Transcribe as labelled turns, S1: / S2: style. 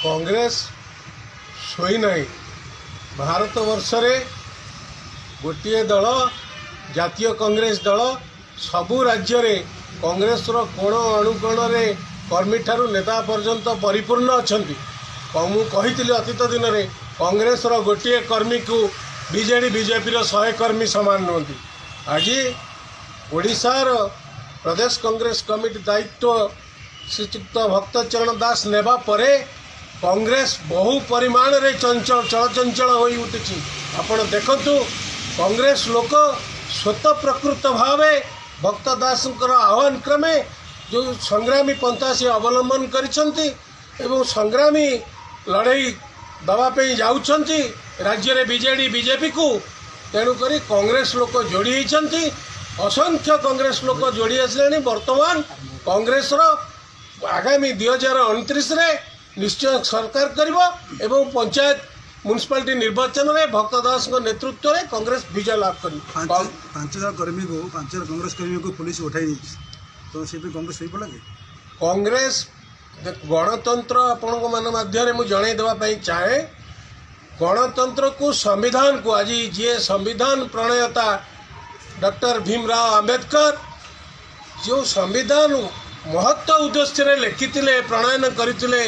S1: Congress showy नहीं। भारत वर्ष रे गोटे दल जातीय कांग्रेस दल सबु राज्य रे कांग्रेस रो कोण अणुकोण रे कर्मी ठारू नेता पर्यंत परिपूर्ण अछंती। मु कहितली अतीत दिन रे कांग्रेस रो गोटे कर्मी को बीजेडी बीजेपी रो 100 कर्मी समान नुहंती। आज ओडिशार प्रदेश कांग्रेस कमिटी दायित्व श्रीयुक्त भक्तचरण दास नेबा परे कांग्रेस बहु परिमाण रे चलचंचल हो उठी। आपण देखंतु कांग्रेस लोक स्वतः प्रकृत भावे भक्त दास आह्वान क्रमे जो संग्रामी पंथा से अवलंबन करिसंती एवं संग्रामी लड़ाई दवाई जाउछंती राज्य रे बीजेडी बीजेपी को। तेणुक कांग्रेस लोक जोड़ी होती। असंख्य कांग्रेस लोक जोड़ी आसले। वर्तमान कांग्रेस रो आगामी 2029 रे निश्चय सरकार करिवो एवं पंचायत म्युनिसिपालिटी निर्वाचन में भक्त दास नेतृत्व में कांग्रेस विजय लाभ करी।
S2: 5,000 कर्मी को 5,000 कांग्रेस कर्मी को पुलिस उठाई तो से कांग्रेस हो पड़ा
S1: कांग्रेस गणतंत्र आपण मान माध्यम मुझे जन देवाई चाहे गणतंत्र को संविधान को आज जी संविधान प्रणयता डॉक्टर भीमराव आंबेडकर जो संविधान महत्व उद्देश्य लिखी प्रणयन करते